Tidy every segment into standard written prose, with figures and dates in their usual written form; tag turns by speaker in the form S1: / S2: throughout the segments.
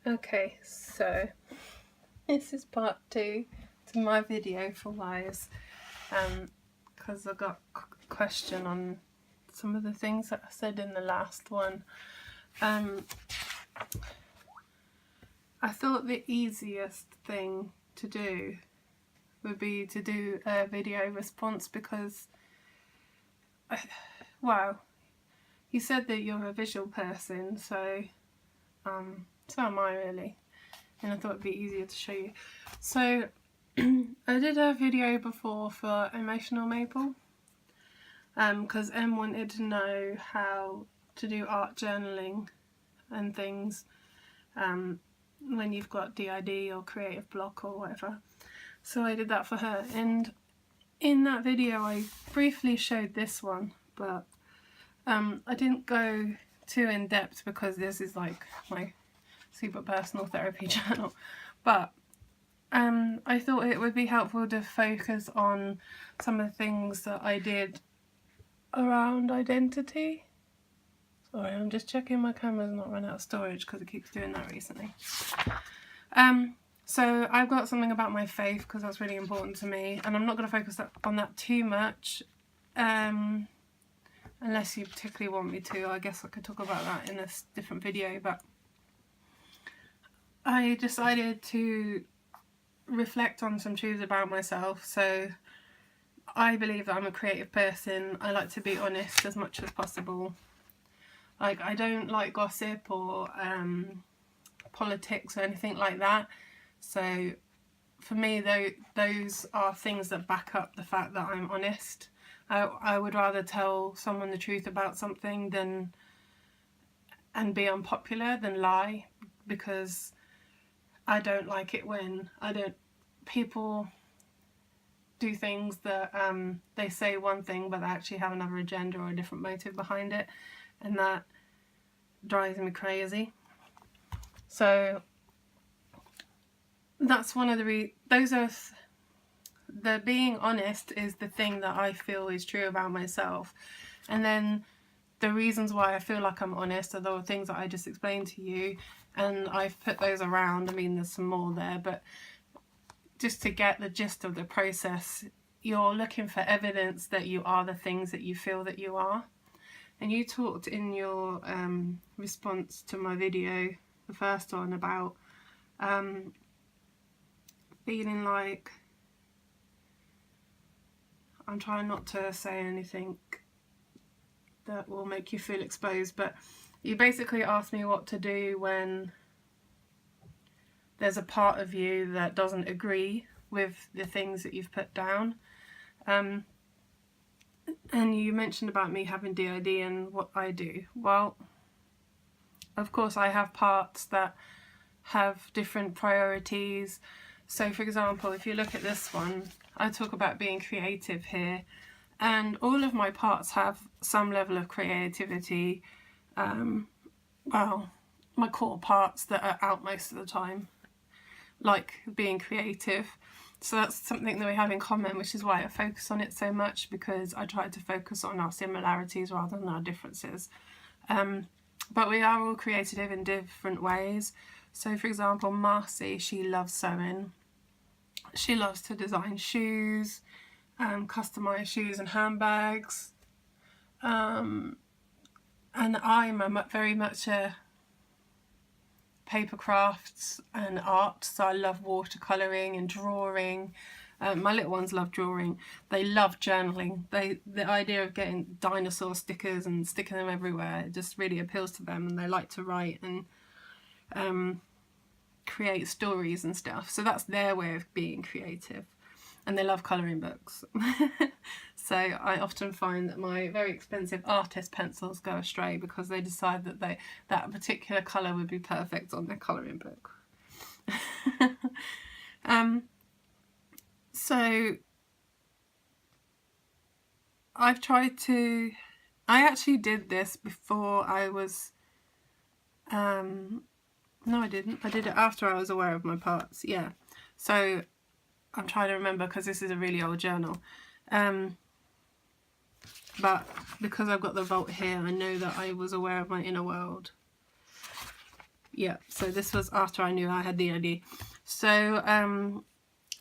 S1: Okay, so this is part 2 to my video for whys, because I got a question on some of the things that I said in the last one. I thought the easiest thing to do would be to do a video response because, wow, you said that you're a visual person, so am I really, and I thought it'd be easier to show you. So I did a video before for Emotional Maple because Em wanted to know how to do art journaling and things when you've got DID or creative block or whatever. So I did that for her, and in that video I briefly showed this one, but I didn't go too in depth because this is like my super personal therapy channel, but I thought it would be helpful to focus on some of the things that I did around identity. Sorry, I'm just checking my camera's not run out of storage because it keeps doing that recently. So I've got something about my faith because that's really important to me, and I'm not going to focus on that too much unless you particularly want me to. I guess I could talk about that in a different video, but I decided to reflect on some truths about myself. So I believe that I'm a creative person. I like to be honest as much as possible. Like, I don't like gossip or politics or anything like that. So for me, those are things that back up the fact that I'm honest. I would rather tell someone the truth about something and be unpopular than lie, because I don't like it when people do things that they say one thing but they actually have another agenda or a different motive behind it, and that drives me crazy. So that's one of the the being honest is the thing that I feel is true about myself, and then the reasons why I feel like I'm honest are the things that I just explained to you, and I've put those around. I mean, there's some more there, but just to get the gist of the process, you're looking for evidence that you are the things that you feel that you are. And you talked in your response to my video, the first one, about feeling like, I'm trying not to say anything that will make you feel exposed, but you basically asked me what to do when there's a part of you that doesn't agree with the things that you've put down. And you mentioned about me having DID and what I do. Well, of course I have parts that have different priorities. So for example, if you look at this one, I talk about being creative here, and all of my parts have some level of creativity. Well, my core parts that are out most of the time, like being creative. So that's something that we have in common, which is why I focus on it so much, because I try to focus on our similarities rather than our differences. But we are all creative in different ways. So for example, Marcy, she loves sewing. She loves to design shoes, customise shoes and handbags. And I'm very much a paper crafts and art, so I love watercolouring and drawing. My little ones love drawing. They love journaling. The idea of getting dinosaur stickers and sticking them everywhere, it just really appeals to them, and they like to write and create stories and stuff. So that's their way of being creative, and they love colouring books. So I often find that my very expensive artist pencils go astray because they decide that that particular colour would be perfect on their colouring book. So I've tried to, I actually did this before I was, no I didn't, I did it after I was aware of my parts, yeah. So I'm trying to remember because this is a really old journal. But because I've got the vault here, I know that I was aware of my inner world. Yeah, so this was after I knew I had DID. So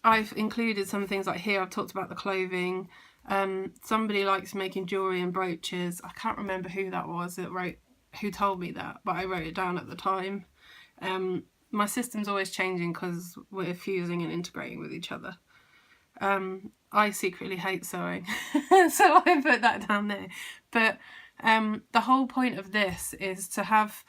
S1: I've included some things like here. I've talked about the clothing. Somebody likes making jewelry and brooches. I can't remember who that was who told me that, but I wrote it down at the time. My system's always changing because we're fusing and integrating with each other. I secretly hate sewing, so I put that down there. But the whole point of this is to have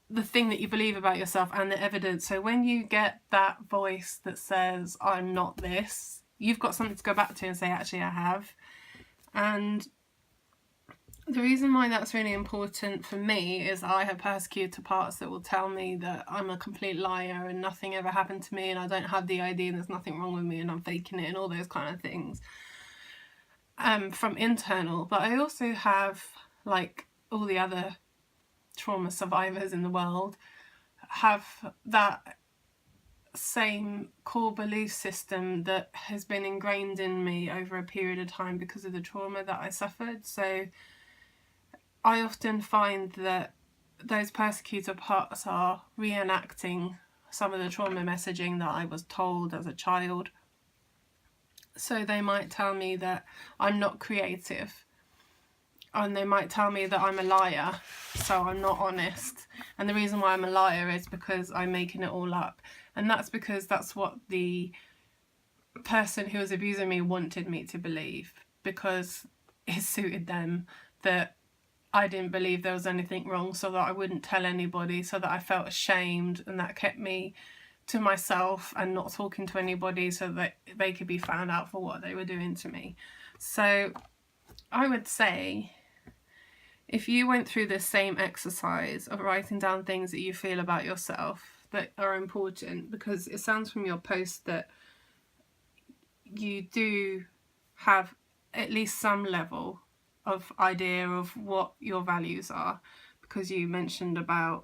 S1: the thing that you believe about yourself and the evidence. So when you get that voice that says, I'm not this, you've got something to go back to and say, actually, I have. And the reason why that's really important for me is I have persecuted parts that will tell me that I'm a complete liar and nothing ever happened to me and I don't have the ID and there's nothing wrong with me and I'm faking it and all those kind of things from internal. But I also have, like all the other trauma survivors in the world, have that same core belief system that has been ingrained in me over a period of time because of the trauma that I suffered. So I often find that those persecutor parts are reenacting some of the trauma messaging that I was told as a child. So they might tell me that I'm not creative, and they might tell me that I'm a liar, so I'm not honest. And the reason why I'm a liar is because I'm making it all up. And that's because that's what the person who was abusing me wanted me to believe, because it suited them that I didn't believe there was anything wrong, so that I wouldn't tell anybody, so that I felt ashamed, and that kept me to myself and not talking to anybody so that they could be found out for what they were doing to me. So I would say, if you went through this same exercise of writing down things that you feel about yourself that are important, because it sounds from your post that you do have at least some level of idea of what your values are, because you mentioned about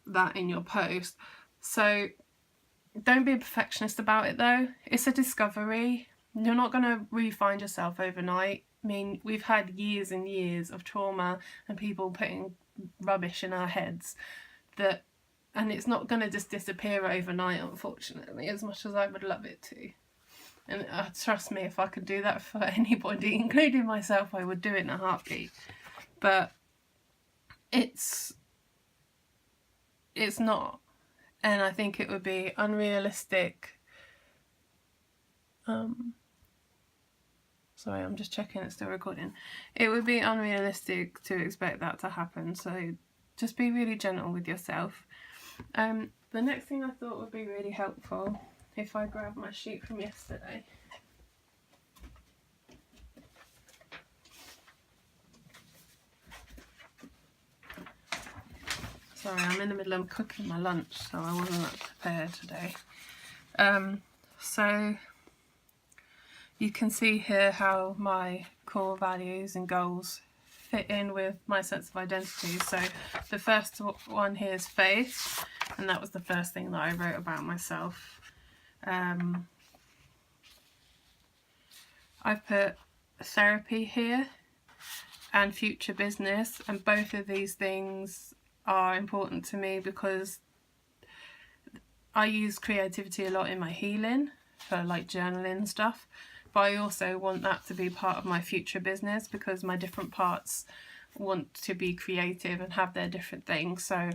S1: that in your post. So don't be a perfectionist about it though. It's a discovery. You're not going to re-find yourself overnight. I mean, we've had years and years of trauma and people putting rubbish in our heads and it's not going to just disappear overnight, unfortunately, as much as I would love it to. And trust me, if I could do that for anybody, including myself, I would do it in a heartbeat. But it's not. And I think it would be unrealistic. Sorry, I'm just checking it's still recording. It would be unrealistic to expect that to happen. So just be really gentle with yourself. The next thing I thought would be really helpful, if I grab my sheet from yesterday. Sorry, I'm in the middle of cooking my lunch, so I wasn't prepared today. So you can see here how my core values and goals fit in with my sense of identity. So the first one here is faith, and that was the first thing that I wrote about myself. I've put therapy here and future business, and both of these things are important to me because I use creativity a lot in my healing for like journaling and stuff, but I also want that to be part of my future business because my different parts want to be creative and have their different things. So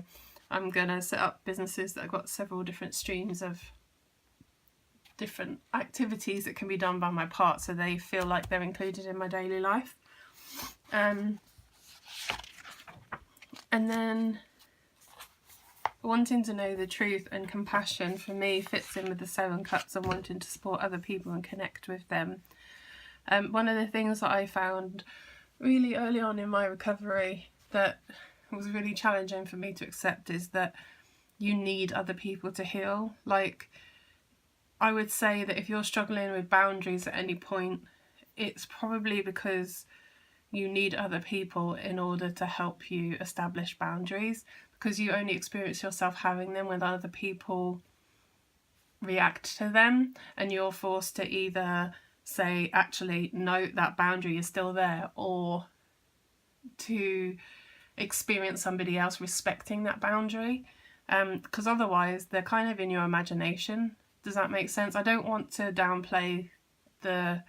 S1: I'm gonna set up businesses that have got several different streams of different activities that can be done by my parts, so they feel like they're included in my daily life. And then wanting to know the truth and compassion for me fits in with the 7 cups and wanting to support other people and connect with them. One of the things that I found really early on in my recovery that was really challenging for me to accept is that you need other people to heal. Like, I would say that if you're struggling with boundaries at any point, it's probably because you need other people in order to help you establish boundaries, because you only experience yourself having them when other people react to them, and you're forced to either say, actually, no, that boundary is still there, or to experience somebody else respecting that boundary, because otherwise they're kind of in your imagination. Does that make sense? I don't want to downplay the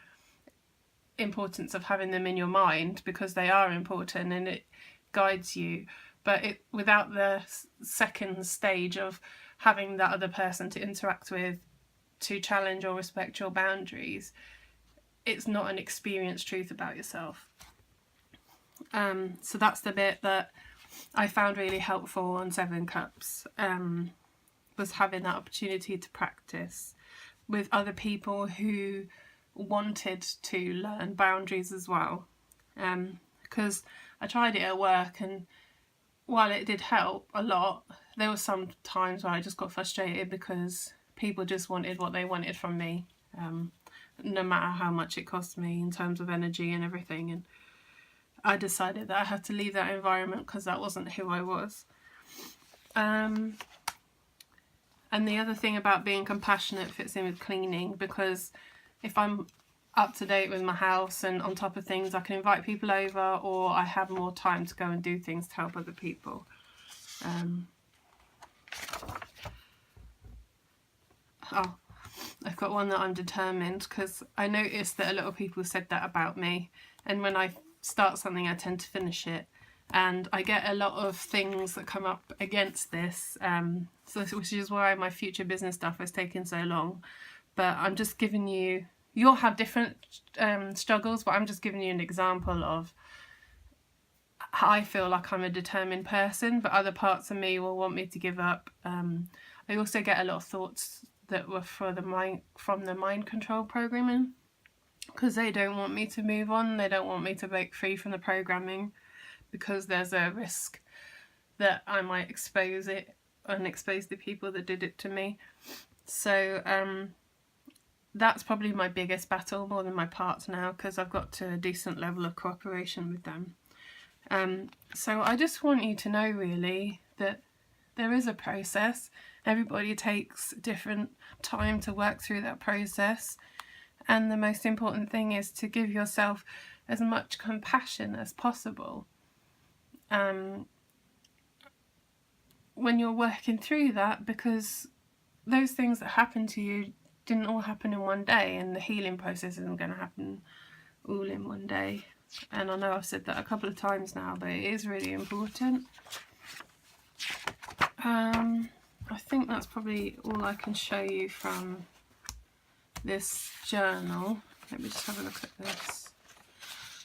S1: importance of having them in your mind, because they are important and it guides you, but without the second stage of having that other person to interact with, to challenge or respect your boundaries, it's not an experienced truth about yourself. So that's the bit that I found really helpful on Seven Cups, was having that opportunity to practice with other people who wanted to learn boundaries as well. Because I tried it at work, and while it did help a lot, there were some times where I just got frustrated because people just wanted what they wanted from me, no matter how much it cost me in terms of energy and everything. And I decided that I had to leave that environment because that wasn't who I was. And the other thing about being compassionate fits in with cleaning, because if I'm up to date with my house and on top of things, I can invite people over, or I have more time to go and do things to help other people. I've got one that I'm determined, because I noticed that a lot of people said that about me, and when I start something I tend to finish it, and I get a lot of things that come up against this, which is why my future business stuff has taken so long. But I'm just giving you, you'll have different struggles, but I'm just giving you an example of how I feel like I'm a determined person, but other parts of me will want me to give up. I also get a lot of thoughts that were from the mind control programming, because they don't want me to move on. They don't want me to break free from the programming, because there's a risk that I might expose it and expose the people that did it to me. So that's probably my biggest battle, more than my parts now, because I've got to a decent level of cooperation with them. So I just want you to know, really, that there is a process. Everybody takes different time to work through that process, and the most important thing is to give yourself as much compassion as possible. When you're working through that, because those things that happen to you didn't all happen in one day, and the healing process isn't going to happen all in one day. And I know I've said that a couple of times now, but it is really important. I think that's probably all I can show you from this journal. Let me just have a look at this.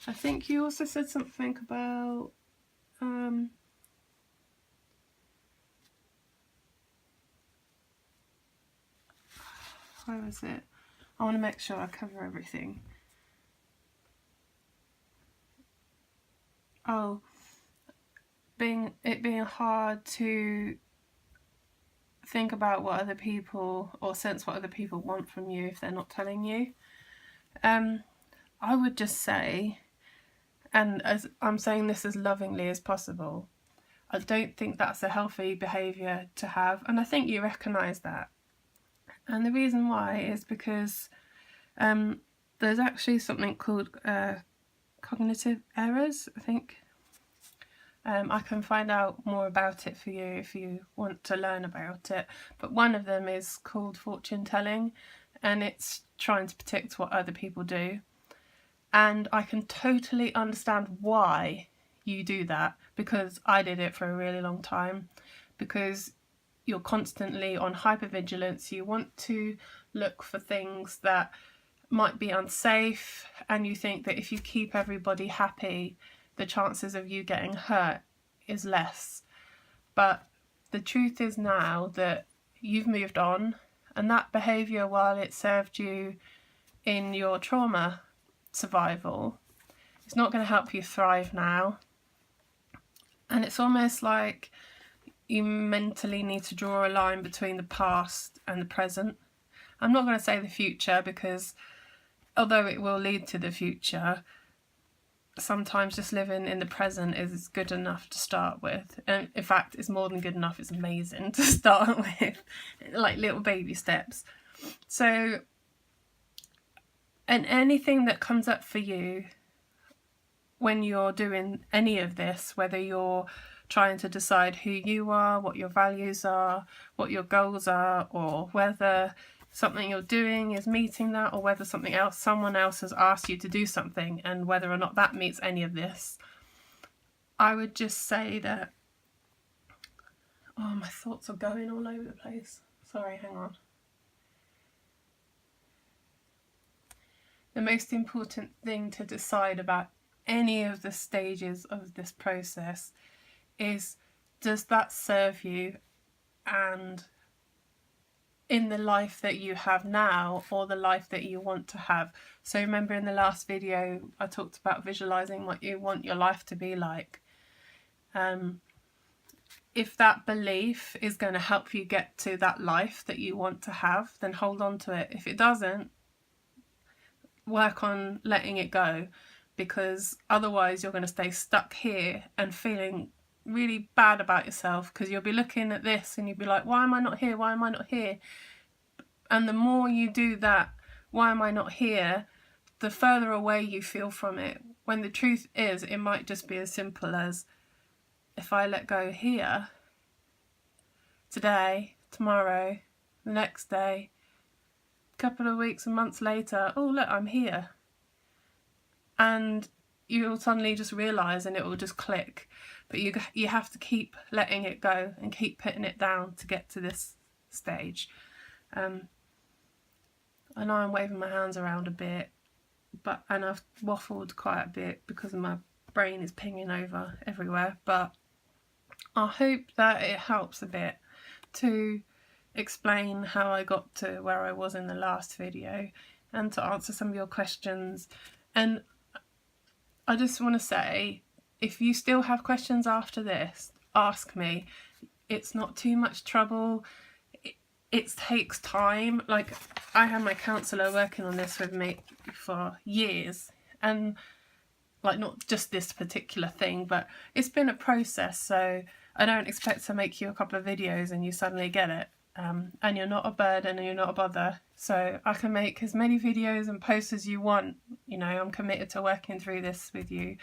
S1: I think you also said something about where was it? I want to make sure I cover everything. Oh, it being hard to think about what other people, or sense what other people want from you if they're not telling you. I would just say, and as I'm saying this as lovingly as possible, I don't think that's a healthy behaviour to have, and I think you recognise that. And the reason why is because there's actually something called cognitive errors, I think. I can find out more about it for you if you want to learn about it, but one of them is called fortune telling, and it's trying to predict what other people do. And I can totally understand why you do that, because I did it for a really long time, because you're constantly on hypervigilance. You want to look for things that might be unsafe, and you think that if you keep everybody happy, the chances of you getting hurt is less. But the truth is now that you've moved on, and that behaviour, while it served you in your trauma survival, it's not going to help you thrive now. And it's almost like you mentally need to draw a line between the past and the present. I'm not going to say the future, because although it will lead to the future, sometimes just living in the present is good enough to start with. And in fact, it's more than good enough, it's amazing to start with, like little baby steps. So, and anything that comes up for you, when you're doing any of this, whether you're trying to decide who you are, what your values are, what your goals are, or whether something you're doing is meeting that, or whether someone else has asked you to do something and whether or not that meets any of this, I would just say that, oh, my thoughts are going all over the place. Sorry, hang on. The most important thing to decide about any of the stages of this process is, does that serve you and in the life that you have now, or the life that you want to have? So remember in the last video I talked about visualizing what you want your life to be like. If that belief is going to help you get to that life that you want to have, then hold on to it. If it doesn't, work on letting it go, because otherwise you're going to stay stuck here and feeling really bad about yourself, because you'll be looking at this and you'll be like, why am I not here? Why am I not here? And the more you do that, why am I not here, the further away you feel from it. When the truth is, it might just be as simple as, if I let go here, today, tomorrow, the next day, couple of weeks and months later, oh look, I'm here. And you'll suddenly just realise, and it will just click. But you have to keep letting it go and keep putting it down to get to this stage. I know I'm waving my hands around a bit, and I've waffled quite a bit because my brain is pinging over everywhere, but I hope that it helps a bit to explain how I got to where I was in the last video and to answer some of your questions. And I just want to say, if you still have questions after this, ask me. It's not too much trouble. It takes time. Like, I had my counsellor working on this with me for years, and like, not just this particular thing, but it's been a process. So I don't expect to make you a couple of videos and you suddenly get it. And you're not a burden and you're not a bother. So I can make as many videos and posts as you want. You know, I'm committed to working through this with you.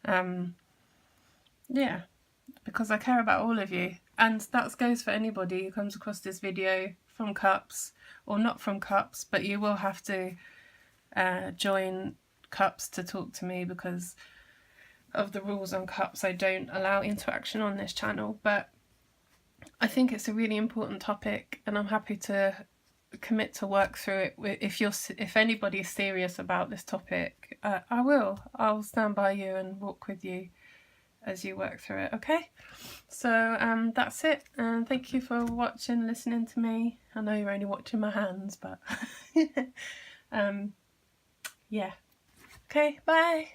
S1: Yeah, because I care about all of you. And that goes for anybody who comes across this video from Cups or not from Cups, but you will have to join Cups to talk to me because of the rules on Cups. I don't allow interaction on this channel, but I think it's a really important topic, and I'm happy to commit to work through it. If anybody is serious about this topic, I'll stand by you and walk with you as you work through it. Okay, so that's it, and thank you for watching, listening to me. I know you're only watching my hands, but yeah, okay, bye.